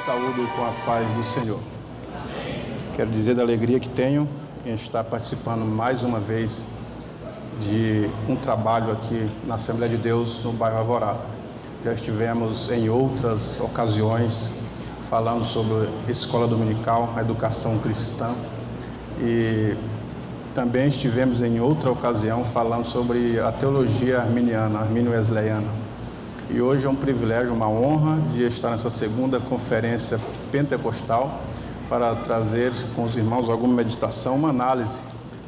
saúdo com a paz do Senhor. Quero dizer da alegria que tenho em estar participando mais uma vez de um trabalho aqui na Assembleia de Deus no bairro Alvorada. Já estivemos em outras ocasiões falando sobre escola dominical, a educação cristã, e também estivemos em outra ocasião falando sobre a teologia arminiana, armínio-wesleyana. E hoje é um privilégio, uma honra de estar nessa segunda conferência pentecostal para trazer com os irmãos alguma meditação, uma análise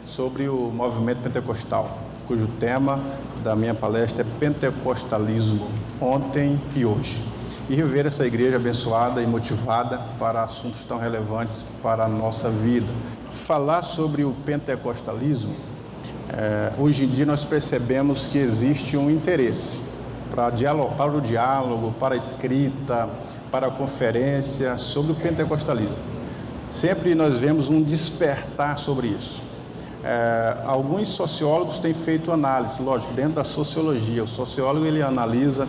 sobre o movimento pentecostal, cujo tema da minha palestra é Pentecostalismo, ontem e hoje. E rever essa igreja abençoada e motivada para assuntos tão relevantes para a nossa vida. Falar sobre o pentecostalismo, hoje em dia nós percebemos que existe um interesse para o diálogo, para a escrita, para a conferência sobre o pentecostalismo. Sempre nós vemos um despertar sobre isso. Alguns sociólogos têm feito análise, lógico, dentro da sociologia. O sociólogo ele analisa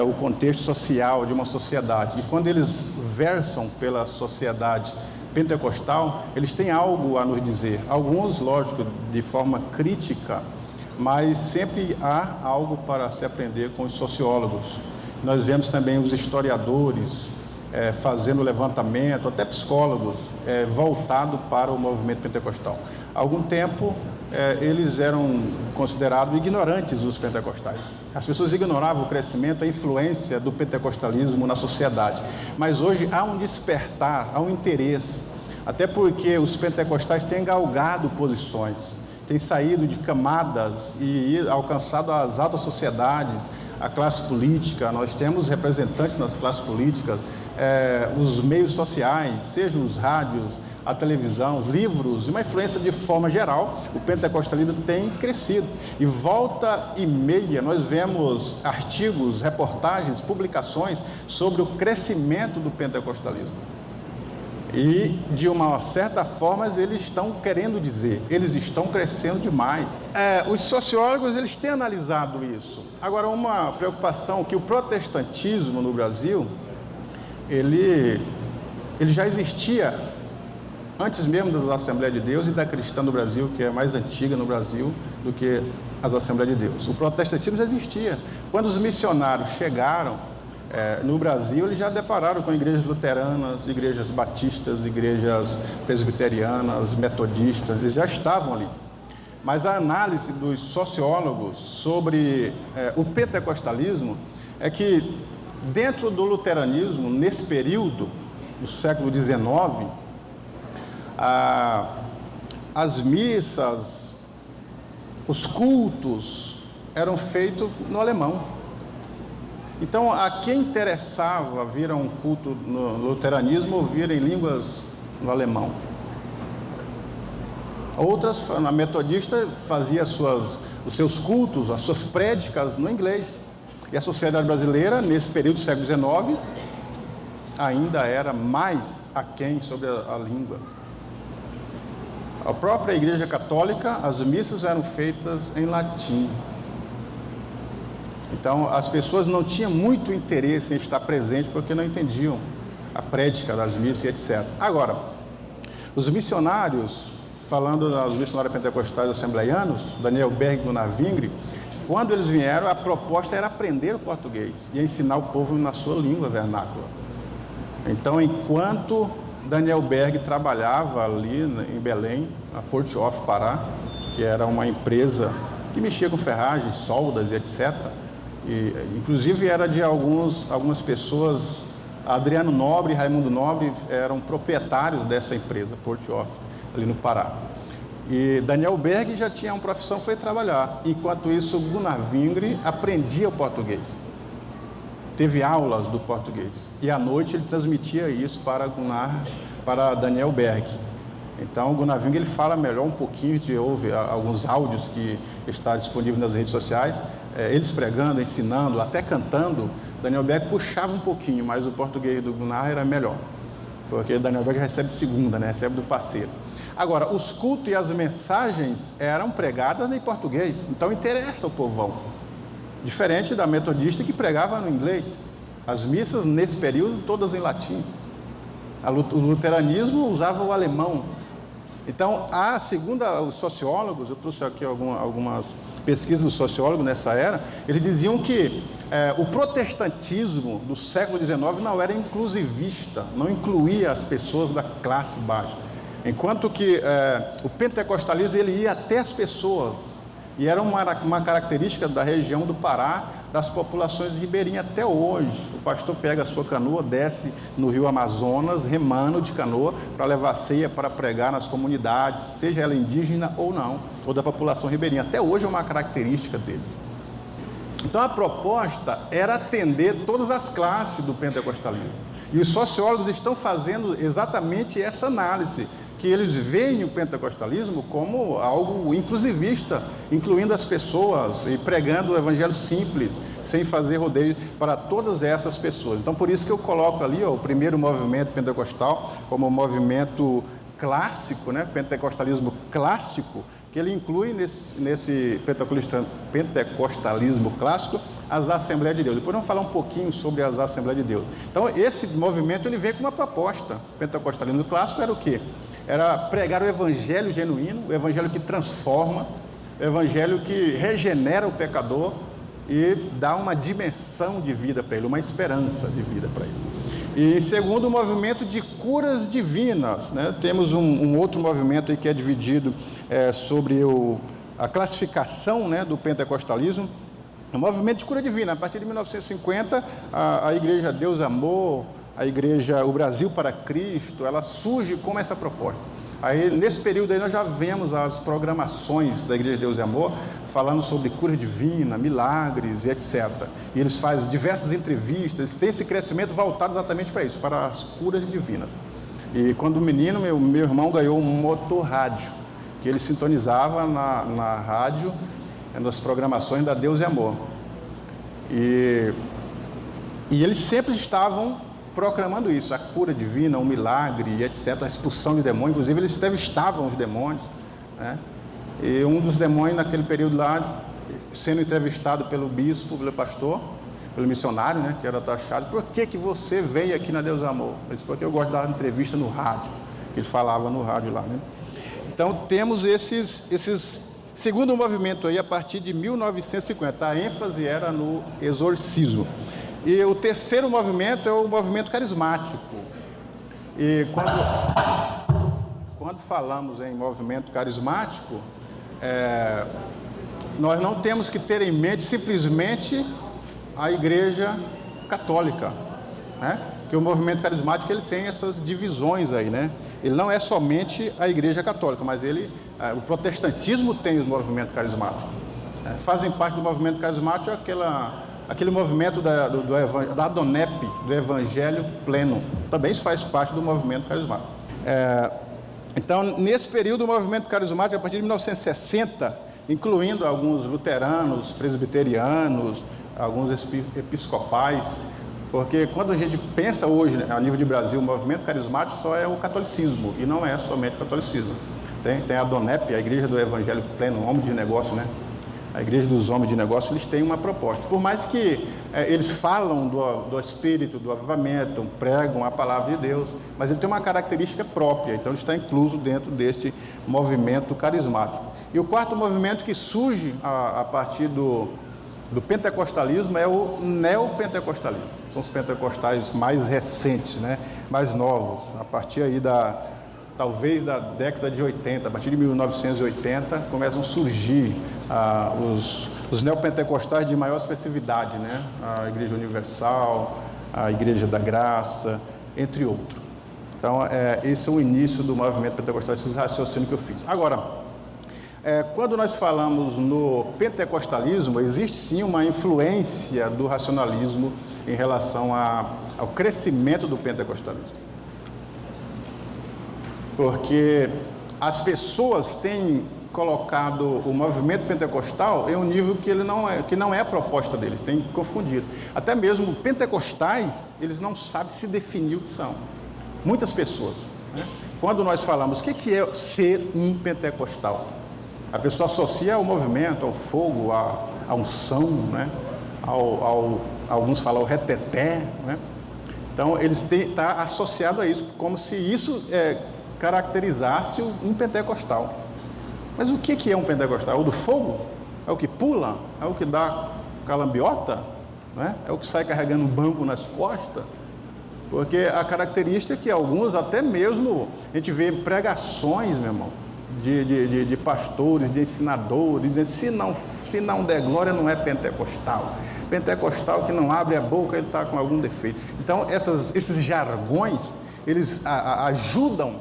o contexto social de uma sociedade. E quando eles versam pela sociedade pentecostal, eles têm algo a nos dizer. Alguns, lógico, de forma crítica, mas sempre há algo para se aprender com os sociólogos. Nós vemos também os historiadores fazendo levantamento, até psicólogos, voltado para o movimento pentecostal. Há algum tempo, eles eram considerados ignorantes, os pentecostais. As pessoas ignoravam o crescimento, a influência do pentecostalismo na sociedade. Mas hoje há um despertar, há um interesse, até porque os pentecostais têm galgado posições, têm saído de camadas e alcançado as altas sociedades, a classe política. Nós temos representantes nas classes políticas, os meios sociais, sejam os rádios, a televisão, os livros, uma influência de forma geral. O pentecostalismo tem crescido. E volta e meia nós vemos artigos, reportagens, publicações sobre o crescimento do pentecostalismo. E, de uma certa forma, eles estão querendo dizer, eles estão crescendo demais. Os sociólogos, eles têm analisado isso. Agora, uma preocupação que o protestantismo no Brasil, ele já existia antes mesmo da Assembleia de Deus e da cristã do Brasil, que é mais antiga no Brasil do que as Assembleias de Deus. O protestantismo já existia. Quando os missionários chegaram no Brasil, eles já depararam com igrejas luteranas, igrejas batistas, igrejas presbiterianas, metodistas, eles já estavam ali. Mas a análise dos sociólogos sobre o pentecostalismo é que dentro do luteranismo, nesse período do século XIX, as missas, os cultos eram feitos no alemão. Então, a quem interessava vir a um culto no luteranismo, ouvir em línguas no alemão. Outras, na metodista, fazia os seus cultos, as suas prédicas no inglês. E a sociedade brasileira, nesse período do século XIX, ainda era mais aquém sobre a língua. A própria Igreja Católica, as missas eram feitas em latim. Então, as pessoas não tinham muito interesse em estar presente porque não entendiam a prédica das missas e etc. Agora, os missionários, falando dos missionários pentecostais assembleianos, Daniel Berg e Gunnar Wingre, quando eles vieram, a proposta era aprender o português e ensinar o povo na sua língua vernácula. Então, enquanto Daniel Berg trabalhava ali em Belém, a Port of Pará, que era uma empresa que mexia com ferragens, soldas e etc., e, inclusive era de algumas pessoas, Adriano Nobre e Raimundo Nobre eram proprietários dessa empresa, Port Of, ali no Pará. E Daniel Berg já tinha uma profissão, foi trabalhar. Enquanto isso, Gunnar Wingre aprendia o português. Teve aulas do português. E à noite ele transmitia isso para Daniel Berg. Então, o Gunnar Wingre ele fala melhor um pouquinho, a gente ouve alguns áudios que está disponível nas redes sociais, eles pregando, ensinando, até cantando. Daniel Berg puxava um pouquinho, mas o português do Gunnar era melhor, porque Daniel Berg recebe de segunda, né? Recebe do parceiro. Agora, os cultos e as mensagens eram pregadas em português, então interessa o povão. Diferente da metodista que pregava no inglês. As missas, nesse período, todas em latim. O luteranismo usava o alemão. Então, segundo os sociólogos, eu trouxe aqui algumas pesquisas dos sociólogos nessa era, eles diziam que o protestantismo do século XIX não era inclusivista, não incluía as pessoas da classe baixa, enquanto que o pentecostalismo ele ia até as pessoas, e era uma característica da região do Pará, das populações ribeirinhas até hoje. O pastor pega a sua canoa, desce no rio Amazonas, remando de canoa, para levar ceia, para pregar nas comunidades, seja ela indígena ou não, ou da população ribeirinha. Até hoje é uma característica deles. Então a proposta era atender todas as classes do pentecostalismo. E os sociólogos estão fazendo exatamente essa análise, que eles veem o pentecostalismo como algo inclusivista, incluindo as pessoas e pregando o evangelho simples, sem fazer rodeio para todas essas pessoas. Então, por isso que eu coloco ali o primeiro movimento pentecostal como movimento clássico, né? Pentecostalismo clássico, que ele inclui nesse pentecostalismo clássico as Assembleias de Deus. Depois vamos falar um pouquinho sobre as Assembleias de Deus. Então, esse movimento ele veio com uma proposta. O pentecostalismo clássico era o quê? Era pregar o evangelho genuíno, o evangelho que transforma, o evangelho que regenera o pecador e dá uma dimensão de vida para ele, uma esperança de vida para ele. E em segundo, o movimento de curas divinas, né? Temos um outro movimento aí que é dividido sobre a classificação, né, do pentecostalismo. O movimento de cura divina, a partir de 1950, a Igreja Deus Amor, a Igreja O Brasil para Cristo, ela surge com essa proposta. Aí, nesse período aí, nós já vemos as programações da Igreja Deus e Amor, falando sobre cura divina, milagres e etc. E eles fazem diversas entrevistas, tem esse crescimento voltado exatamente para isso, para as curas divinas. E quando menino, meu irmão ganhou um motorrádio, que ele sintonizava na rádio, nas programações da Deus e Amor. E eles sempre estavam proclamando isso, a cura divina, o milagre e etc., a expulsão de demônios. Inclusive eles entrevistavam os demônios, né? E um dos demônios naquele período lá, sendo entrevistado pelo bispo, pelo pastor, pelo missionário, né, que era taxado: por que você veio aqui na Deus Amor? Ele disse: porque eu gosto de dar entrevista no rádio, que ele falava no rádio lá, né? Então temos esses segundo movimento aí a partir de 1950, a ênfase era no exorcismo. E o terceiro movimento é o movimento carismático. E quando falamos em movimento carismático, nós não temos que ter em mente simplesmente a Igreja Católica, né? Que o movimento carismático ele tem essas divisões aí, né? Ele não é somente a Igreja Católica, mas o protestantismo tem o movimento carismático. Fazem parte do movimento carismático aquele movimento da Adonep, do Evangelho Pleno. Também isso faz parte do movimento carismático. Então, nesse período, o movimento carismático, a partir de 1960, incluindo alguns luteranos, presbiterianos, alguns episcopais, porque quando a gente pensa hoje, né, a nível de Brasil, o movimento carismático só é o catolicismo, e não é somente o catolicismo. Tem a Adonep, a Igreja do Evangelho Pleno, homem de negócio, né? A Igreja dos Homens de Negócio, eles têm uma proposta. Por mais que eles falam do Espírito, do avivamento, pregam a palavra de Deus, mas ele tem uma característica própria, então ele está incluso dentro deste movimento carismático. E o quarto movimento que surge a partir do pentecostalismo é o neopentecostalismo. São os pentecostais mais recentes, né? Mais novos, a partir aí talvez da década de 80, a partir de 1980, começam a surgir os neopentecostais de maior expressividade, né? A Igreja Universal, a Igreja da Graça, entre outros. Então, esse é o início do movimento pentecostal, esses raciocínios que eu fiz. Agora, quando nós falamos no pentecostalismo, existe sim uma influência do racionalismo em relação ao crescimento do pentecostalismo. Porque as pessoas têm colocado o movimento pentecostal em um nível que não é a proposta deles, tem confundido. Até mesmo pentecostais, eles não sabem se definir o que são. Muitas pessoas, né? Quando nós falamos o que é ser um pentecostal, a pessoa associa ao movimento, ao fogo, à unção, né? Alguns falam o reteté, né? Então, eles está associado a isso, como se isso caracterizasse um pentecostal. Mas o que é um pentecostal? É o do fogo? É o que pula? É o que dá calambiota? Né? É o que sai carregando um banco nas costas? Porque a característica é que alguns, até mesmo, a gente vê pregações, meu irmão, de pastores, de ensinadores, dizendo, se não der glória, não é pentecostal. Pentecostal que não abre a boca, ele está com algum defeito. Então, esses jargões, eles ajudam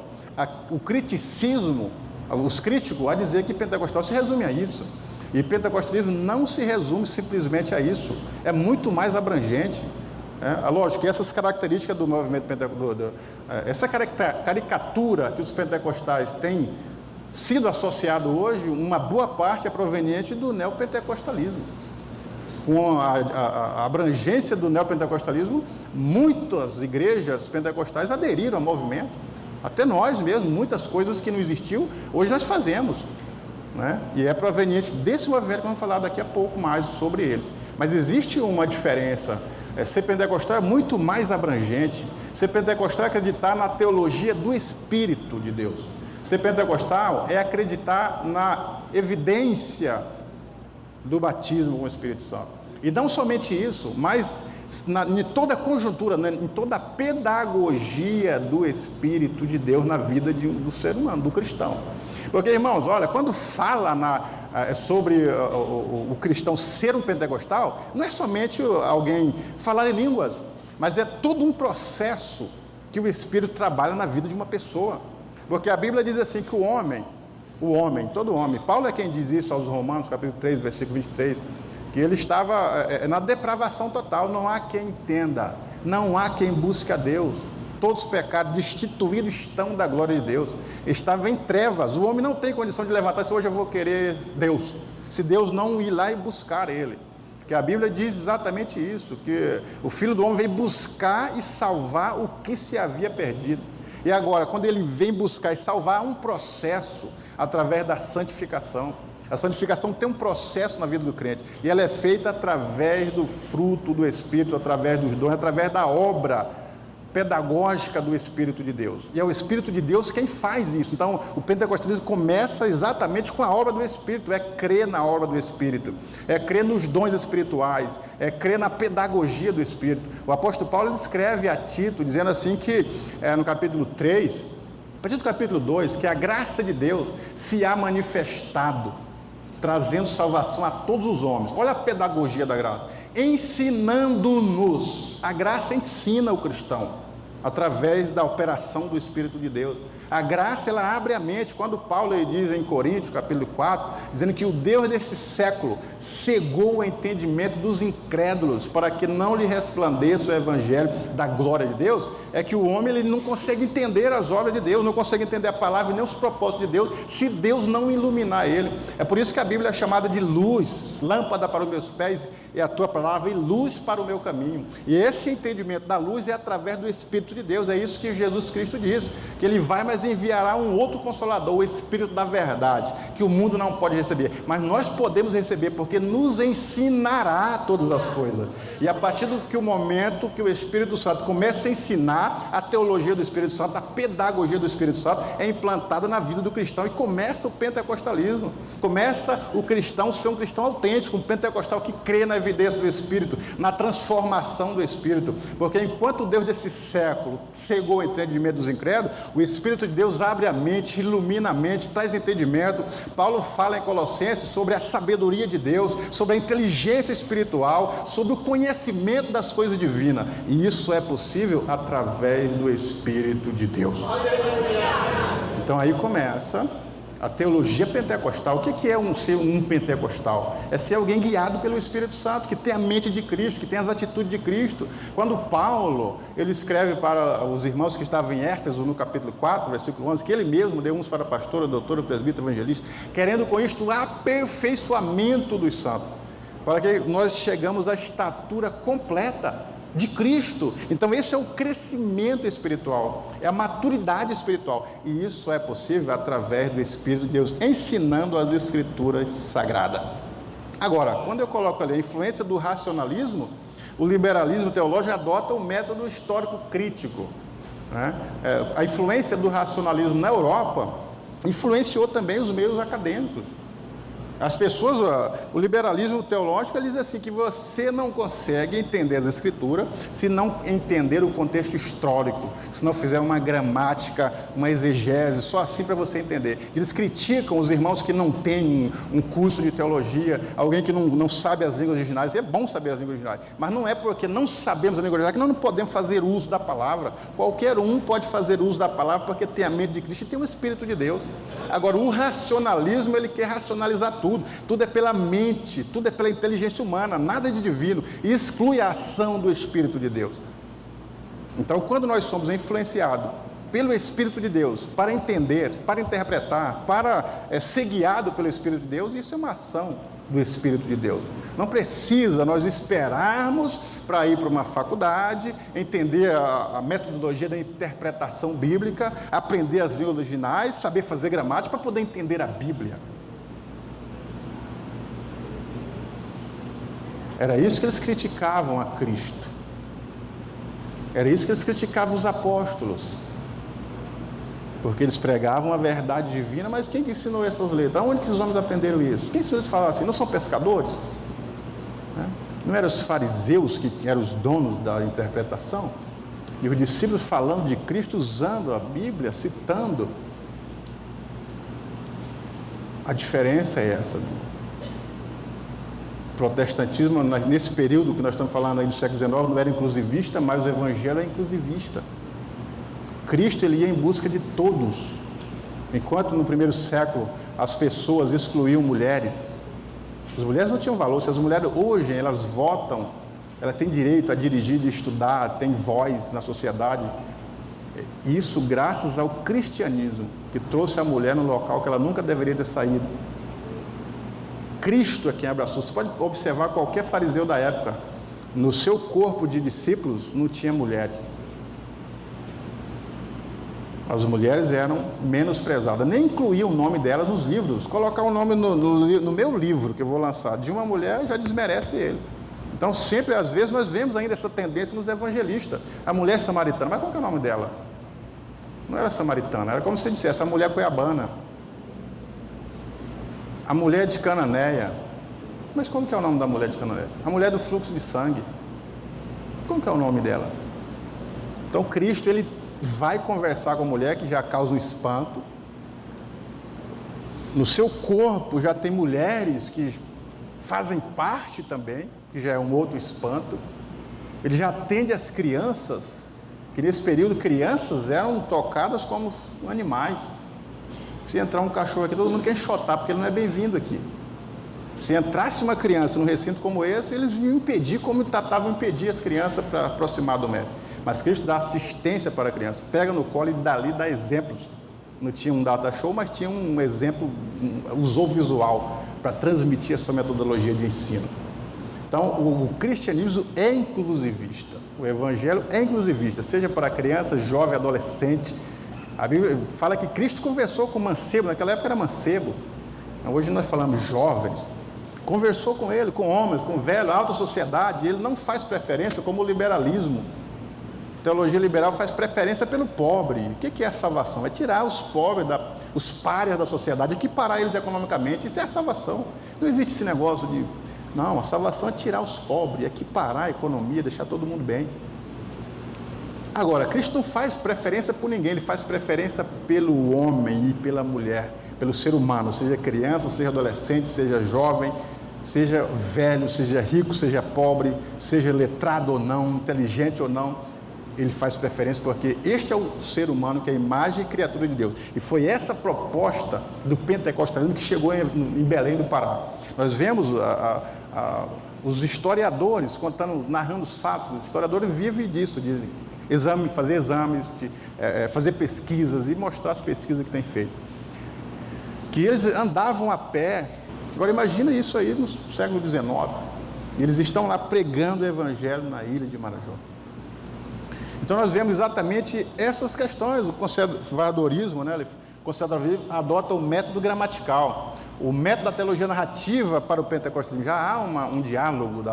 o criticismo, os críticos, a dizer que pentecostal se resume a isso. E pentecostalismo não se resume simplesmente a isso. É muito mais abrangente. Lógico que essas características do movimento pentecostal, essa caricatura que os pentecostais têm sido associado hoje, uma boa parte é proveniente do neopentecostalismo. Com a abrangência do neopentecostalismo, muitas igrejas pentecostais aderiram ao movimento. Até nós mesmos, muitas coisas que não existiam, hoje nós fazemos. Né? E é proveniente desse movimento que vamos falar daqui a pouco mais sobre ele. Mas existe uma diferença. Ser pentecostal é muito mais abrangente. Ser pentecostal é acreditar na teologia do Espírito de Deus. Ser pentecostal é acreditar na evidência do batismo com o Espírito Santo. E não somente isso, mas em toda a conjuntura, em toda a pedagogia do Espírito de Deus na vida do ser humano, do cristão. Porque, irmãos, olha, quando fala sobre o cristão ser um pentecostal, não é somente alguém falar em línguas, mas é todo um processo que o Espírito trabalha na vida de uma pessoa. Porque a Bíblia diz assim que todo homem, Paulo é quem diz isso aos Romanos, capítulo 3, versículo 23, que ele estava na depravação total, não há quem entenda, não há quem busque a Deus. Todos os pecados destituídos estão da glória de Deus. Estava em trevas. O homem não tem condição de levantar-se. Hoje eu vou querer Deus, se Deus não ir lá e buscar ele. Que a Bíblia diz exatamente isso, que o Filho do Homem veio buscar e salvar o que se havia perdido. E agora, quando ele vem buscar e salvar, há um processo através da santificação. A santificação tem um processo na vida do crente, e ela é feita através do fruto do Espírito, através dos dons, através da obra pedagógica do Espírito de Deus. E é o Espírito de Deus quem faz isso. Então, o pentecostalismo começa exatamente com a obra do Espírito, é crer na obra do Espírito, é crer nos dons espirituais, é crer na pedagogia do Espírito. O apóstolo Paulo escreve a Tito, dizendo assim que, no capítulo 3, a partir do capítulo 2, que a graça de Deus se há manifestado, trazendo salvação a todos os homens. Olha a pedagogia da graça. Ensinando-nos. A graça ensina o cristão através da operação do Espírito de Deus. A graça, ela abre a mente. Quando Paulo diz em Coríntios, capítulo 4, dizendo que o Deus desse século cegou o entendimento dos incrédulos para que não lhe resplandeça o evangelho da glória de Deus, é que o homem ele não consegue entender as obras de Deus, não consegue entender a palavra nem os propósitos de Deus, se Deus não iluminar ele. É por isso que a Bíblia é chamada de luz, lâmpada para os meus pés é a tua palavra e luz para o meu caminho. E esse entendimento da luz é através do Espírito de Deus. É isso que Jesus Cristo diz, que ele vai, mas enviará um outro Consolador, o Espírito da verdade, que o mundo não pode receber, mas nós podemos receber, porque nos ensinará todas as coisas. E a partir do que o momento que o Espírito Santo começa a ensinar, a teologia do Espírito Santo, a pedagogia do Espírito Santo é implantada na vida do cristão, e começa o pentecostalismo, começa o cristão ser um cristão autêntico, um pentecostal que crê na evidência do Espírito, na transformação do Espírito. Porque enquanto Deus desse século cegou o entendimento dos incrédulos, o Espírito de Deus abre a mente, ilumina a mente, traz entendimento. Paulo fala em Colossenses sobre a sabedoria de Deus, sobre a inteligência espiritual, sobre o conhecimento das coisas divinas, e isso é possível através do Espírito de Deus. Então aí começa a teologia pentecostal. O que é ser um pentecostal? É ser alguém guiado pelo Espírito Santo, que tem a mente de Cristo, que tem as atitudes de Cristo. Quando Paulo, ele escreve para os irmãos que estavam em Éfeso, no capítulo 4, versículo 11, que ele mesmo deu uns para pastor, doutor, presbítero, evangelista, querendo com isto o aperfeiçoamento dos santos, para que nós chegamos à estatura completa de Cristo. Então esse é o crescimento espiritual, é a maturidade espiritual, e isso é possível através do Espírito de Deus, ensinando as Escrituras Sagradas. Agora, quando eu coloco ali a influência do racionalismo, O liberalismo teológico adota o método histórico crítico, né? A influência do racionalismo na Europa influenciou também os meios acadêmicos. As pessoas, o liberalismo teológico, ele diz assim, que você não consegue entender as escrituras se não entender o contexto histórico, se não fizer uma gramática, uma exegese, só assim para você entender. Eles criticam os irmãos que não têm um curso de teologia, alguém que não sabe as línguas originais. É bom saber as línguas originais, mas não é porque não sabemos a língua original que nós não podemos fazer uso da palavra. Qualquer um pode fazer uso da palavra porque tem a mente de Cristo e tem o Espírito de Deus. Agora, o racionalismo, ele quer racionalizar tudo é pela mente, tudo é pela inteligência humana, nada de divino, e exclui a ação do Espírito de Deus. Então, quando nós somos influenciados pelo Espírito de Deus para entender, para interpretar, para ser guiado pelo Espírito de Deus, isso é uma ação do Espírito de Deus. Não precisa nós esperarmos para ir para uma faculdade, entender a metodologia da interpretação bíblica, aprender as línguas originais, saber fazer gramática para poder entender a Bíblia. Era isso que eles criticavam a Cristo. Era isso que eles criticavam os apóstolos. Porque eles pregavam a verdade divina, mas quem que ensinou essas letras? Onde que esses homens aprenderam isso? Quem ensinou eles a falar assim? Não são pescadores? Não eram os fariseus que eram os donos da interpretação? E os discípulos falando de Cristo, usando a Bíblia, citando. A diferença é essa. O protestantismo, nesse período que nós estamos falando aí do século XIX, não era inclusivista, mas o evangelho é inclusivista. Cristo, ele ia em busca de todos. Enquanto no primeiro século as pessoas excluíam mulheres, as mulheres não tinham valor. Se as mulheres hoje, elas votam, elas têm direito a dirigir, de estudar, têm voz na sociedade. Isso graças ao cristianismo, que trouxe a mulher no local que ela nunca deveria ter saído. Cristo é quem abraçou. Você pode observar qualquer fariseu da época, no seu corpo de discípulos não tinha mulheres. As mulheres eram menosprezadas, nem incluíam o nome delas nos livros. Colocar o nome no meu livro que eu vou lançar de uma mulher já desmerece ele. Então sempre, às vezes, nós vemos ainda essa tendência nos evangelistas. A mulher samaritana, mas qual que é o nome dela? Não era samaritana, era como se dissesse a mulher cuiabana, a mulher de Cananéia. Mas como que é o nome da mulher de Cananéia? A mulher do fluxo de sangue. Como que é o nome dela? Então Cristo, ele vai conversar com a mulher que já causa um espanto. No seu corpo já tem mulheres que fazem parte também, que já é um outro espanto. Ele já atende as crianças, que nesse período crianças eram tocadas como animais. Se entrar um cachorro aqui, todo mundo quer enxotar, porque ele não é bem-vindo aqui. Se entrasse uma criança num recinto como esse, eles iam impedir, como tratavam impedir as crianças para aproximar do mestre. Mas Cristo dá assistência para a criança, pega no colo e dali dá exemplos. Não tinha um data show, mas tinha um exemplo, usou visual para transmitir a sua metodologia de ensino. Então, o cristianismo é inclusivista, o evangelho é inclusivista, seja para criança, jovem, adolescente. A Bíblia fala que Cristo conversou com mancebo, naquela época era mancebo. Hoje nós falamos jovens. Conversou com ele, com homens, com velho, alta sociedade. Ele não faz preferência como o liberalismo. A teologia liberal faz preferência pelo pobre. O que é a salvação? É tirar os pobres, os párias da sociedade, equiparar eles economicamente. Isso é a salvação. Não existe esse negócio de... Não, a salvação é tirar os pobres, equiparar a economia, deixar todo mundo bem. Agora, Cristo não faz preferência por ninguém, ele faz preferência pelo homem e pela mulher, pelo ser humano, seja criança, seja adolescente, seja jovem, seja velho, seja rico, seja pobre, seja letrado ou não, inteligente ou não, ele faz preferência porque este é o ser humano que é a imagem e criatura de Deus. E foi essa proposta do pentecostalismo que chegou em Belém do Pará. Nós vemos os historiadores narrando os fatos. Os historiadores vivem disso, de fazer exames, fazer pesquisas e mostrar as pesquisas que têm feito. Que eles andavam a pé. Agora imagina isso aí no século XIX. Eles estão lá pregando o evangelho na ilha de Marajó. Então nós vemos exatamente essas questões. O conservadorismo, né? O conservadorismo adota o método gramatical. O método da teologia narrativa para o pentecostalismo. Já há um diálogo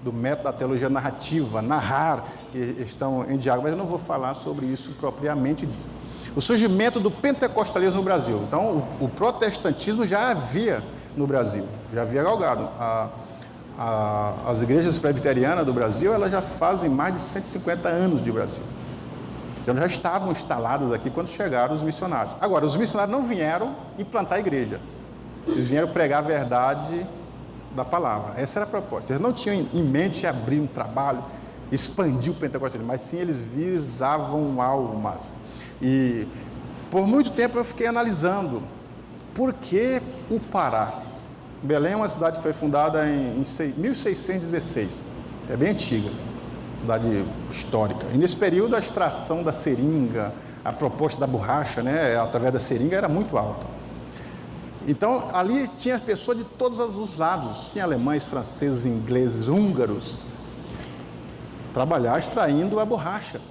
do método da teologia narrativa, narrar, que estão em diálogo, mas eu não vou falar sobre isso propriamente dito. O surgimento do pentecostalismo no Brasil. Então, o protestantismo já havia no Brasil, já havia galgado. As igrejas presbiterianas do Brasil, elas já fazem mais de 150 anos de Brasil. Então, já estavam instaladas aqui quando chegaram os missionários. Agora, os missionários não vieram implantar a igreja. Eles vieram pregar a verdade da palavra. Essa era a proposta. Eles não tinham em mente abrir um trabalho, expandir o pentecostalismo, mas sim eles visavam almas. E por muito tempo eu fiquei analisando por que o Pará. Belém é uma cidade que foi fundada em 1616, é bem antiga, cidade histórica. E nesse período a extração da seringa, a proposta da borracha, né, através da seringa, era muito alta. Então ali tinha pessoas de todos os lados, tinha alemães, franceses, ingleses, húngaros, trabalhar extraindo a borracha.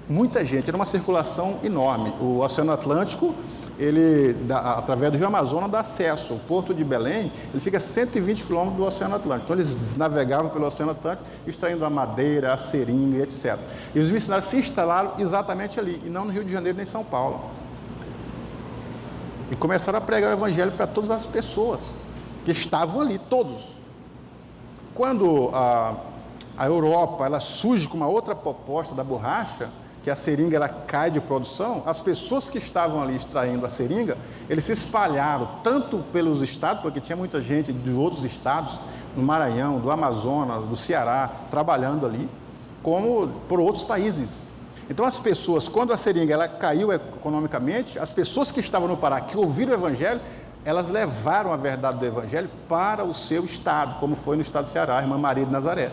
Muita gente, era uma circulação enorme. O Oceano Atlântico, através do Rio Amazonas, dá acesso. O Porto de Belém, ele fica a 120 quilômetros do Oceano Atlântico. Então, eles navegavam pelo Oceano Atlântico, extraindo a madeira, a seringa, etc. E os missionários se instalaram exatamente ali, e não no Rio de Janeiro nem em São Paulo. E começaram a pregar o evangelho para todas as pessoas que estavam ali, todos. Quando a Europa ela surge com uma outra proposta da borracha, que a seringa ela cai de produção, as pessoas que estavam ali extraindo a seringa, eles se espalharam tanto pelos estados, porque tinha muita gente de outros estados, do Maranhão, do Amazonas, do Ceará, trabalhando ali, como por outros países. Então as pessoas, quando a seringa ela caiu economicamente, as pessoas que estavam no Pará, que ouviram o evangelho, elas levaram a verdade do evangelho para o seu estado, como foi no estado do Ceará, a irmã Maria de Nazaré.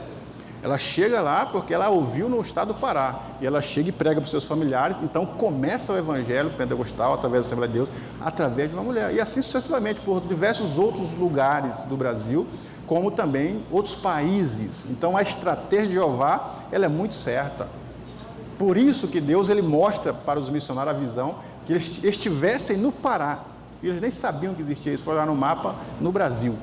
Ela chega lá porque ela ouviu no estado do Pará, e ela chega e prega para os seus familiares, então começa o evangelho pentecostal, através da Assembleia de Deus, através de uma mulher, e assim sucessivamente, por diversos outros lugares do Brasil, como também outros países. Então a estratégia de Jeová, ela é muito certa. Por isso que Deus ele mostra para os missionários a visão, que eles estivessem no Pará, e eles nem sabiam que existia isso, foi lá no mapa, no Brasil.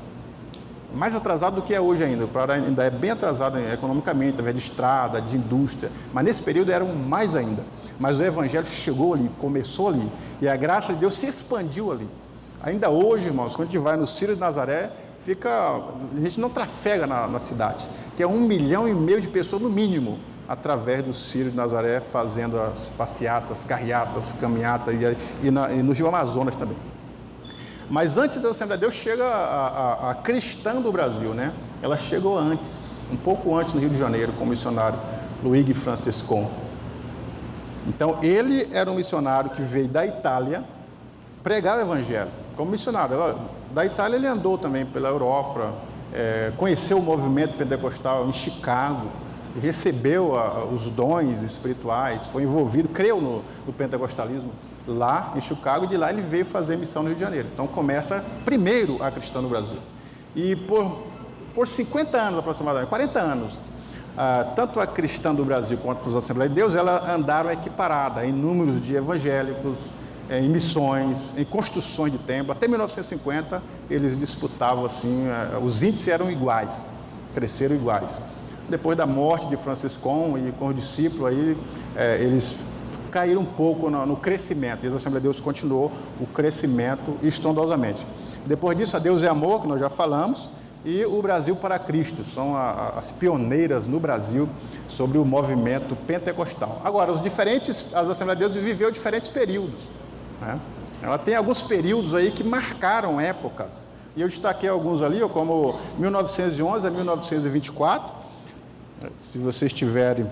Mais atrasado do que é hoje ainda, o Pará ainda é bem atrasado economicamente, através de estrada, de indústria, mas nesse período eram mais ainda. Mas o evangelho chegou ali, começou ali, e a graça de Deus se expandiu ali. Ainda hoje, irmãos, quando a gente vai no Círio de Nazaré, a gente não trafega na cidade, que é 1,5 milhão de pessoas no mínimo, através do Círio de Nazaré, fazendo as passeatas, carreatas, caminhatas, e no Rio Amazonas também. Mas antes da Assembleia de Deus chega a cristã do Brasil, né? Ela chegou antes, um pouco antes no Rio de Janeiro, com o missionário Luigi Franciscon. Então ele era um missionário que veio da Itália pregar o evangelho, como missionário. Da Itália ele andou também pela Europa, conheceu o movimento pentecostal em Chicago, recebeu os dons espirituais, foi envolvido, creu no pentecostalismo lá em Chicago, e de lá ele veio fazer missão no Rio de Janeiro. Então começa primeiro a cristã no Brasil. E por 50 anos aproximadamente, 40 anos, tanto a cristã do Brasil quanto os Assembleias de Deus, elas andaram equiparadas em números de evangélicos, em missões, em construções de templo. Até 1950 eles disputavam assim, os índices eram iguais, cresceram iguais. Depois da morte de Franciscon e com os discípulos, aí, eles caíram um pouco no crescimento, e a Assembleia de Deus continuou o crescimento estrondosamente. Depois disso, a Deus é Amor, que nós já falamos, e o Brasil para Cristo, são as pioneiras no Brasil sobre o movimento pentecostal. Agora, as Assembleias de Deus viveu diferentes períodos, né? Ela tem alguns períodos aí que marcaram épocas, e eu destaquei alguns ali, como 1911 a 1924, se vocês tiverem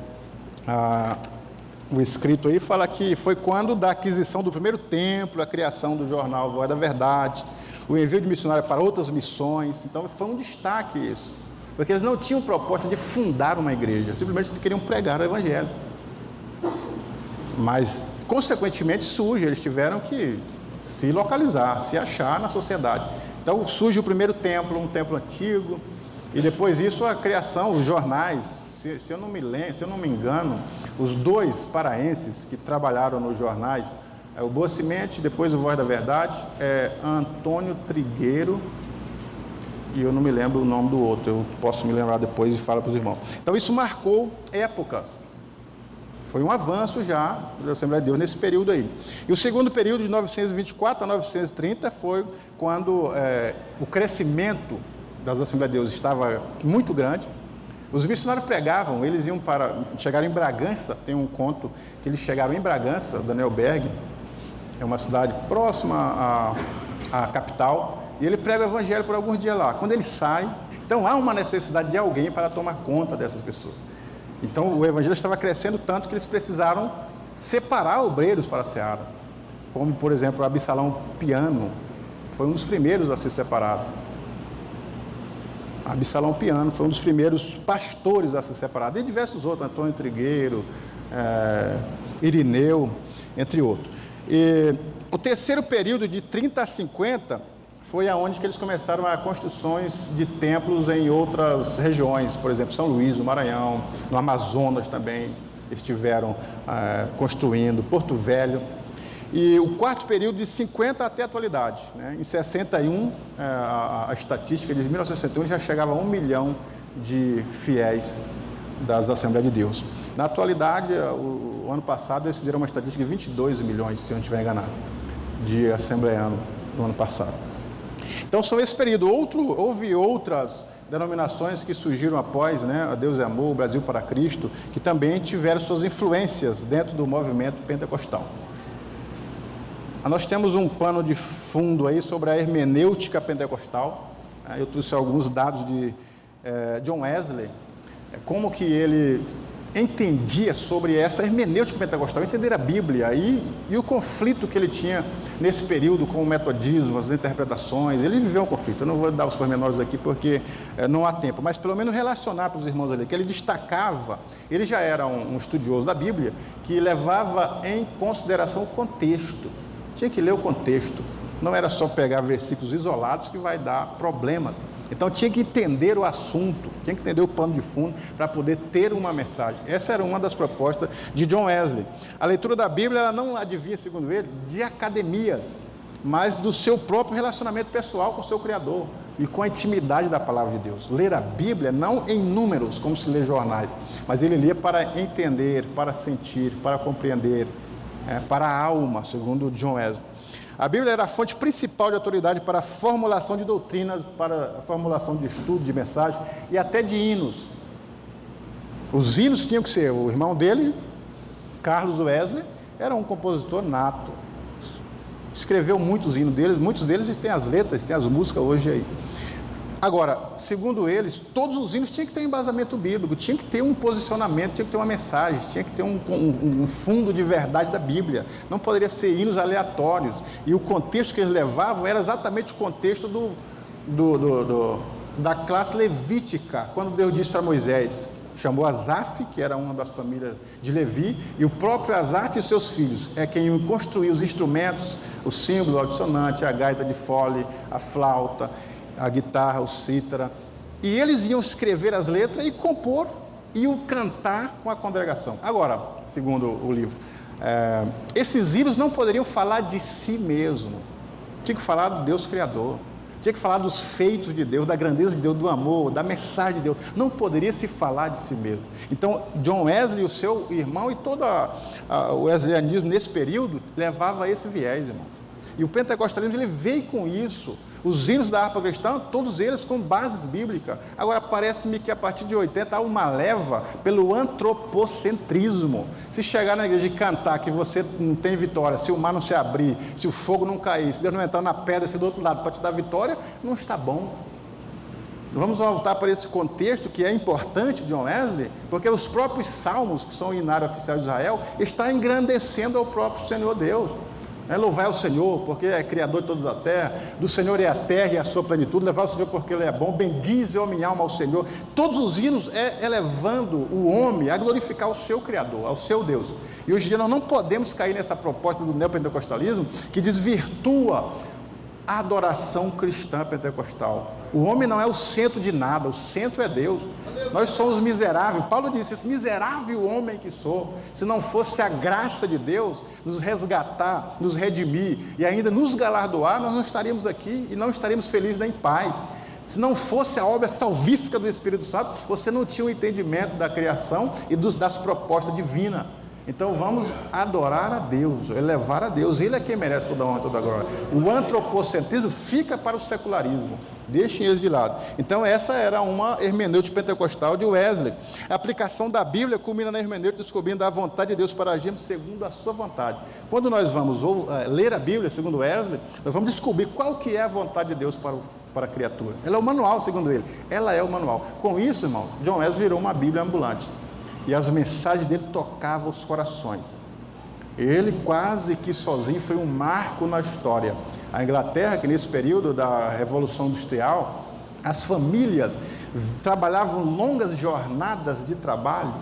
o escrito aí, fala que foi quando da aquisição do primeiro templo, a criação do jornal Voz da Verdade, o envio de missionários para outras missões. Então foi um destaque isso, porque eles não tinham proposta de fundar uma igreja, simplesmente queriam pregar o evangelho. Mas consequentemente eles tiveram que se localizar, se achar na sociedade. Então surge o primeiro templo, um templo antigo, e depois disso a criação, os jornais. Se eu não me engano, os dois paraenses que trabalharam nos jornais, o Boa Semente, depois o Voz da Verdade, Antônio Trigueiro e eu não me lembro o nome do outro, eu posso me lembrar depois e falo para os irmãos. Então isso marcou épocas, foi um avanço já da Assembleia de Deus nesse período aí. E o segundo período, de 924 a 930, foi quando o crescimento das Assembleias de Deus estava muito grande. Os missionários pregavam, eles chegaram em Bragança, tem um conto que eles chegaram em Bragança, Daniel Berg, é uma cidade próxima à capital, e ele prega o evangelho por alguns dias lá. Quando ele sai, então há uma necessidade de alguém para tomar conta dessas pessoas. Então o evangelho estava crescendo tanto que eles precisaram separar obreiros para a seara, como por exemplo o Absalão Piano, foi um dos primeiros a ser separado. Absalão Piano foi um dos primeiros pastores a ser separado, e diversos outros, Antônio Trigueiro, Irineu, entre outros. E o terceiro período, de 30 a 50, foi aonde que eles começaram a construções de templos em outras regiões, por exemplo, São Luís, no Maranhão, no Amazonas também estiveram construindo, Porto Velho. E o quarto período, de 50 até a atualidade, né? Em 61, a estatística de 1961 já chegava a 1 milhão de fiéis das Assembleias de Deus. Na atualidade, o ano passado, eles fizeram uma estatística de 22 milhões, se eu não estiver enganado, de assembleianos no ano passado. Então, são esse período. Houve outras denominações que surgiram após, né? A Deus é Amor, o Brasil para Cristo, que também tiveram suas influências dentro do movimento pentecostal. Nós temos um pano de fundo aí sobre a hermenêutica pentecostal. Eu trouxe alguns dados de John Wesley, como que ele entendia sobre essa hermenêutica pentecostal, entender a Bíblia e o conflito que ele tinha nesse período com o metodismo, as interpretações. Ele viveu um conflito, eu não vou dar os pormenores aqui porque não há tempo, mas pelo menos relacionar para os irmãos ali, que ele destacava, ele já era um estudioso da Bíblia, que levava em consideração o contexto. Tinha que ler o contexto, não era só pegar versículos isolados que vai dar problemas. Então tinha que entender o assunto, tinha que entender o pano de fundo para poder ter uma mensagem. Essa era uma das propostas de John Wesley. A leitura da Bíblia, ela não advinha, segundo ele, de academias, mas do seu próprio relacionamento pessoal com o seu Criador e com a intimidade da palavra de Deus. Ler a Bíblia não em números, como se lê jornais, mas ele lia para entender, para sentir, para compreender, para a alma, segundo John Wesley. A Bíblia era a fonte principal de autoridade para a formulação de doutrinas, para a formulação de estudos, de mensagens e até de hinos. Os hinos tinham que ser, o irmão dele, Carlos Wesley, era um compositor nato. Escreveu muitos hinos deles, muitos deles têm as letras, têm as músicas hoje aí. Agora, segundo eles, todos os hinos tinham que ter um embasamento bíblico, tinha que ter um posicionamento, tinha que ter uma mensagem, tinha que ter um fundo de verdade da Bíblia. Não poderia ser hinos aleatórios. E o contexto que eles levavam era exatamente o contexto da classe levítica, quando Deus disse para Moisés, chamou Asaf, que era uma das famílias de Levi, e o próprio Asaf e os seus filhos é quem construiu os instrumentos, o símbolo, o dissonante, a gaita de fole, a flauta, a guitarra, o cítara, e eles iam escrever as letras e compor e o cantar com a congregação. Agora, segundo o livro, esses hinos não poderiam falar de si mesmo, tinha que falar do Deus Criador, tinha que falar dos feitos de Deus, da grandeza de Deus, do amor, da mensagem de Deus, não poderia se falar de si mesmo. Então, John Wesley, o seu irmão e todo o wesleyanismo nesse período levava a esse viés, irmão. E o pentecostalismo, ele veio com isso. Os hinos da harpa cristã, todos eles com bases bíblicas. Agora, parece-me que a partir de 80 há uma leva pelo antropocentrismo. Se chegar na igreja e cantar que você não tem vitória, se o mar não se abrir, se o fogo não cair, se Deus não entrar na pedra, se do outro lado para te dar vitória, não está bom. Vamos voltar para esse contexto que é importante, John Wesley, porque os próprios salmos, que são o hinário oficial de Israel, estão engrandecendo ao próprio Senhor Deus. Louvai ao Senhor, porque é Criador de toda a terra, do Senhor é a terra e a sua plenitude, levar ao Senhor porque Ele é bom, bendize, ó minha alma, ao Senhor. Todos os hinos elevando o homem a glorificar o seu Criador, ao seu Deus. E hoje em dia nós não podemos cair nessa proposta do neopentecostalismo que desvirtua a adoração cristã pentecostal. O homem não é o centro de nada, o centro é Deus. Nós somos miseráveis. Paulo disse, esse miserável homem que sou, se não fosse a graça de Deus nos resgatar, nos redimir e ainda nos galardoar, nós não estaríamos aqui e não estaríamos felizes nem em paz. Se não fosse a obra salvífica do Espírito Santo, você não tinha o entendimento da criação e das propostas divinas. Então vamos adorar a Deus, elevar a Deus. Ele é quem merece toda a honra e toda a glória. O antropocentrismo fica para o secularismo. Deixem eles de lado. Então essa era uma hermenêutica pentecostal de Wesley. A aplicação da Bíblia culmina na hermenêutica descobrindo a vontade de Deus para agirmos segundo a sua vontade. Quando nós vamos ler a Bíblia, segundo Wesley, nós vamos descobrir qual que é a vontade de Deus para a criatura. Ela é o manual, segundo ele. Ela é o manual. Com isso, irmão, John Wesley virou uma Bíblia ambulante. E as mensagens dele tocavam os corações. Ele quase que sozinho foi um marco na história. A Inglaterra, que nesse período da Revolução Industrial, as famílias trabalhavam longas jornadas de trabalho,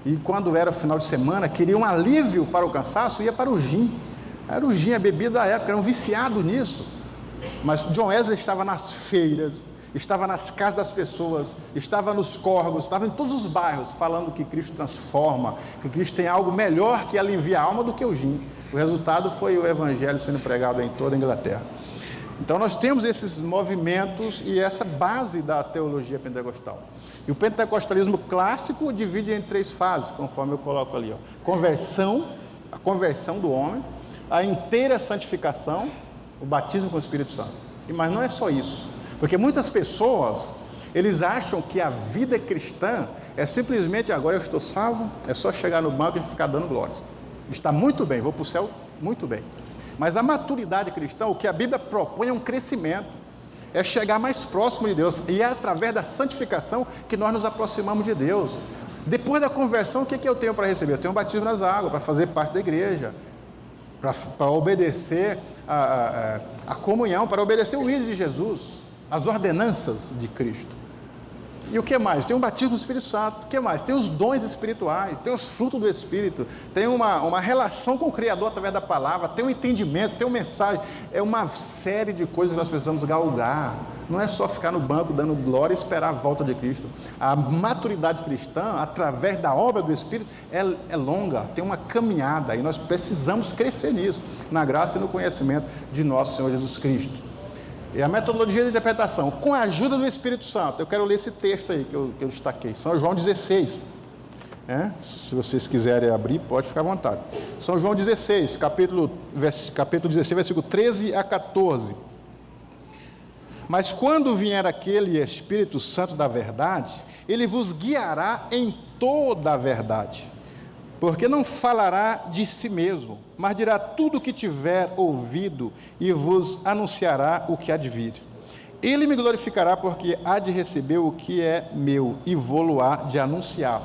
e quando era final de semana, queriam um alívio para o cansaço, ia para o gin. Era o gin, a bebida da época, eram viciados nisso. Mas John Wesley estava nas feiras, estava nas casas das pessoas, estava nos córregos, estava em todos os bairros, falando que Cristo transforma, que Cristo tem algo melhor que aliviar a alma do que o gin. O resultado foi o evangelho sendo pregado em toda a Inglaterra. Então nós temos esses movimentos e essa base da teologia pentecostal. E o pentecostalismo clássico divide em 3 fases, conforme eu coloco ali, a conversão do homem, a inteira santificação, o batismo com o Espírito Santo. Mas não é só isso, porque muitas pessoas, eles acham que a vida cristã é simplesmente, agora eu estou salvo, é só chegar no banco e ficar dando glórias. Está muito bem, vou para o céu muito bem. Mas a maturidade cristã, o que a Bíblia propõe é um crescimento, é chegar mais próximo de Deus, e é através da santificação que nós nos aproximamos de Deus. Depois da conversão, o que eu tenho para receber? Eu tenho um batismo nas águas, para fazer parte da igreja, para obedecer a comunhão, para obedecer o ídolo de Jesus, as ordenanças de Cristo. E o que mais? Tem um batismo do Espírito Santo. O que mais? Tem os dons espirituais, tem os frutos do Espírito, tem uma relação com o Criador através da palavra, tem um entendimento, tem uma mensagem. É uma série de coisas que nós precisamos galgar. Não é só ficar no banco dando glória e esperar a volta de Cristo. A maturidade cristã, através da obra do Espírito, é longa, tem uma caminhada, e nós precisamos crescer nisso, na graça e no conhecimento de nosso Senhor Jesus Cristo. E a metodologia de interpretação, com a ajuda do Espírito Santo. Eu quero ler esse texto aí que eu destaquei, São João 16. Se vocês quiserem abrir, pode ficar à vontade. São João 16, capítulo 16, versículo 13 a 14. Mas quando vier aquele Espírito Santo da verdade, ele vos guiará em toda a verdade, porque não falará de si mesmo, mas dirá tudo o que tiver ouvido e vos anunciará o que há de vir. Ele me glorificará, porque há de receber o que é meu e vou-lo-á de anunciar.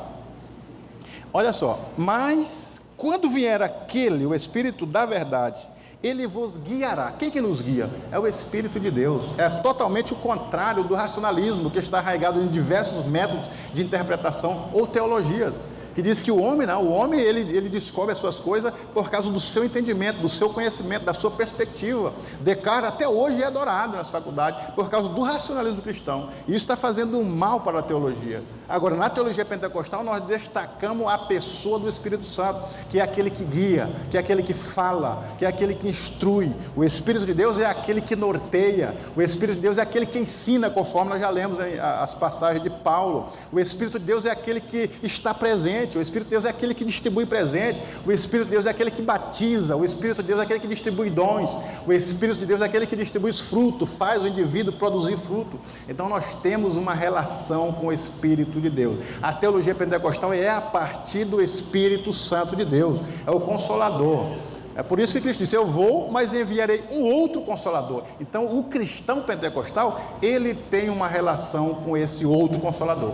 Olha só, mas quando vier aquele, o Espírito da verdade, ele vos guiará. Quem que nos guia? É o Espírito de Deus. É totalmente o contrário do racionalismo, que está arraigado em diversos métodos de interpretação ou teologias, que diz que o homem ele descobre as suas coisas por causa do seu entendimento, do seu conhecimento, da sua perspectiva. Descartes até hoje é adorado nas faculdades por causa do racionalismo cristão. E isso está fazendo um mal para a teologia. Agora, na teologia pentecostal, nós destacamos a pessoa do Espírito Santo, que é aquele que guia, que é aquele que fala, que é aquele que instrui. O Espírito de Deus é aquele que norteia. O Espírito de Deus é aquele que ensina, conforme nós já lemos as passagens de Paulo. O Espírito de Deus é aquele que está presente. O Espírito de Deus é aquele que distribui presente. O Espírito de Deus é aquele que batiza. O Espírito de Deus é aquele que distribui dons. O Espírito de Deus é aquele que distribui os frutos, faz o indivíduo produzir fruto. Então nós temos uma relação com o Espírito de Deus. A teologia pentecostal é a partir do Espírito Santo de Deus, é o Consolador. É por isso que Cristo disse: eu vou, mas enviarei um outro Consolador. Então o cristão pentecostal, ele tem uma relação com esse outro Consolador,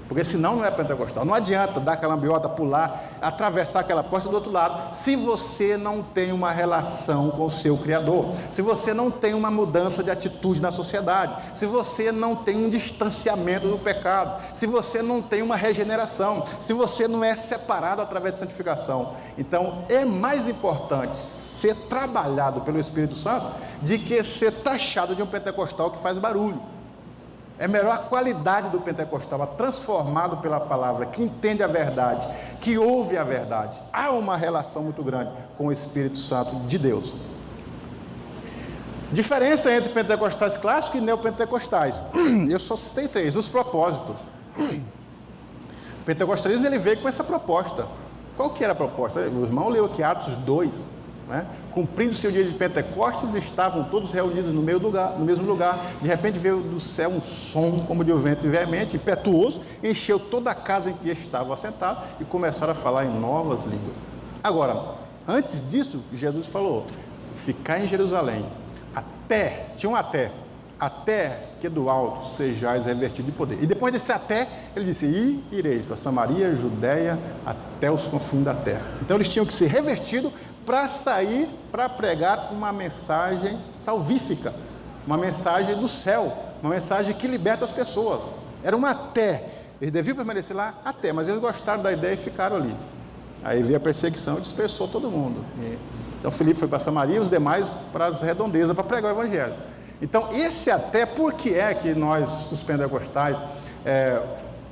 porque senão não é pentecostal. Não adianta dar aquela ambiota, pular, atravessar aquela porta do outro lado, se você não tem uma relação com o seu Criador, se você não tem uma mudança de atitude na sociedade, se você não tem um distanciamento do pecado, se você não tem uma regeneração, se você não é separado através de santificação. Então é mais importante ser trabalhado pelo Espírito Santo de que ser taxado de um pentecostal que faz barulho. É melhor a qualidade do pentecostal, transformado pela palavra, que entende a verdade, que ouve a verdade. Há uma relação muito grande com o Espírito Santo de Deus. Diferença entre pentecostais clássicos e neopentecostais. Eu só citei 3, nos propósitos. O pentecostalismo ele veio com essa proposta. Qual que era a proposta? O irmão leu aqui Atos 2, né? Cumprindo-se o dia de Pentecostes, estavam todos reunidos no mesmo lugar. De repente veio do céu um som como de um vento veemente, impetuoso, encheu toda a casa em que estavam assentados e começaram a falar em novas línguas. Agora, antes disso, Jesus falou: ficar em Jerusalém, até que do alto sejais revestido de poder. E depois desse até, ele disse: e ireis para Samaria, Judeia, até os confins da terra. Então eles tinham que ser revestidos para sair, para pregar uma mensagem salvífica, uma mensagem do céu, uma mensagem que liberta as pessoas. Era um até. Eles deviam permanecer lá até, mas eles gostaram da ideia e ficaram ali. Aí veio a perseguição e dispersou todo mundo. Então Filipe foi para Samaria e os demais para as redondezas, para pregar o evangelho. Então esse até, por que é que nós, os pentecostais,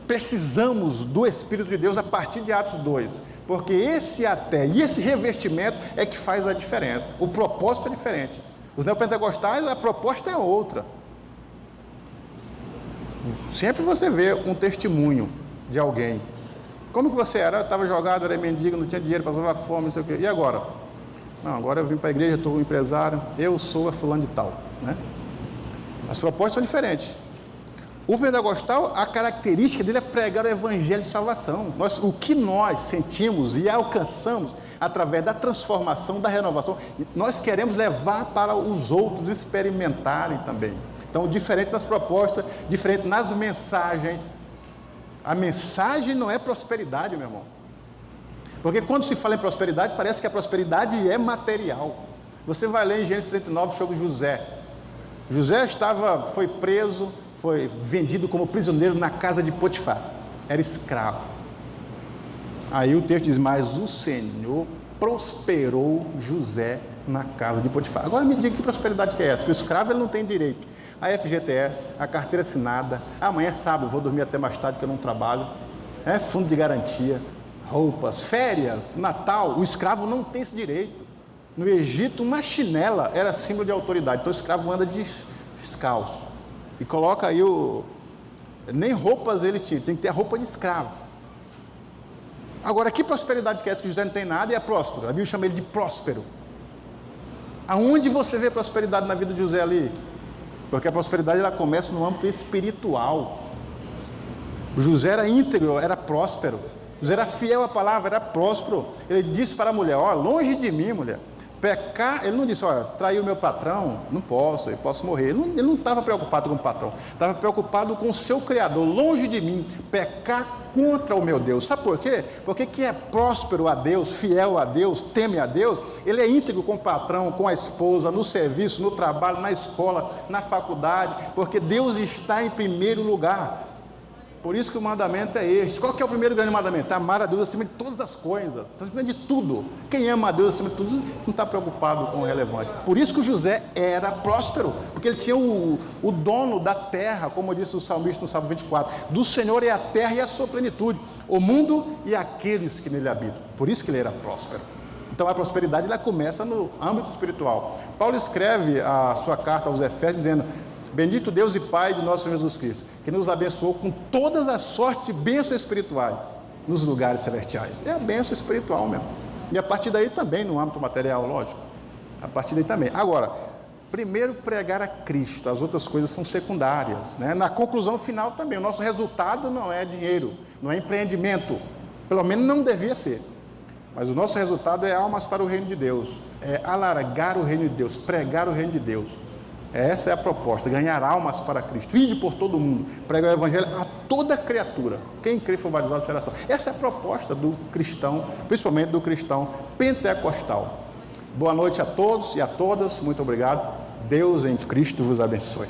precisamos do Espírito de Deus a partir de Atos 2? Porque esse até e esse revestimento é que faz a diferença. O propósito é diferente. Os neopentecostais, a proposta é outra. Sempre você vê um testemunho de alguém. Como que você era? Eu estava jogado, era mendigo, não tinha dinheiro, passava fome, não sei o quê. E agora? Não, agora eu vim para a igreja, estou um empresário, eu sou a fulano de tal, né? As propostas são diferentes. O pentecostal, a característica dele é pregar o evangelho de salvação. O que nós sentimos e alcançamos através da transformação, da renovação, nós queremos levar para os outros experimentarem também. Então, diferente das propostas, diferente nas mensagens. A mensagem não é prosperidade, meu irmão. Porque quando se fala em prosperidade, parece que a prosperidade é material. Você vai ler em Gênesis 39 sobre José. José foi preso, foi vendido como prisioneiro na casa de Potifar. Era escravo. Aí o texto diz: mas o Senhor prosperou José na casa de Potifar. Agora me diga que prosperidade que é essa? Que o escravo ele não tem direito a FGTS, a carteira assinada, amanhã é sábado, vou dormir até mais tarde porque eu não trabalho, fundo de garantia, roupas, férias, Natal. O escravo não tem esse direito. No Egito, uma chinela era símbolo de autoridade, então o escravo anda descalço. E coloca aí nem roupas ele tinha, tem que ter a roupa de escravo. Agora, que prosperidade que é essa? Que José não tem nada e é próspero. A Bíblia chama ele de próspero. Aonde você vê prosperidade na vida de José ali? Porque a prosperidade ela começa no âmbito espiritual. José era íntegro, era próspero. José era fiel à palavra, era próspero. Ele disse para a mulher: longe de mim, mulher, pecar. Ele não disse: trair o meu patrão, não posso, eu posso morrer. Ele não estava preocupado com o patrão, estava preocupado com o seu Criador. Longe de mim, pecar contra o meu Deus. Sabe por quê? Porque quem é próspero a Deus, fiel a Deus, teme a Deus, ele é íntegro com o patrão, com a esposa, no serviço, no trabalho, na escola, na faculdade, porque Deus está em primeiro lugar. Por isso que o mandamento é este. Qual que é o primeiro grande mandamento? Amar a Deus acima de todas as coisas, acima de tudo. Quem ama a Deus acima de tudo não está preocupado com o relevante. Por isso que o José era próspero, porque ele tinha o dono da terra, como disse o salmista no Salmo 24, do Senhor é a terra e a sua plenitude, o mundo e aqueles que nele habitam. Por isso que ele era próspero. Então a prosperidade ela começa no âmbito espiritual. Paulo escreve a sua carta aos Efésios dizendo: bendito Deus e Pai de nosso Senhor Jesus Cristo, que nos abençoou com todas as sortes de bênçãos espirituais nos lugares celestiais. É a bênção espiritual mesmo. E a partir daí também, no âmbito material, lógico. A partir daí também. Agora, primeiro pregar a Cristo, as outras coisas são secundárias, né? Na conclusão final também, o nosso resultado não é dinheiro, não é empreendimento. Pelo menos não devia ser. Mas o nosso resultado é almas para o reino de Deus. É alargar o reino de Deus, pregar o reino de Deus. Essa é a proposta, ganhar almas para Cristo. Ide por todo mundo, pregar o evangelho a toda criatura. Quem crê e for batizado será salvo. Essa é a proposta do cristão, principalmente do cristão pentecostal. Boa noite a todos e a todas. Muito obrigado. Deus em Cristo vos abençoe.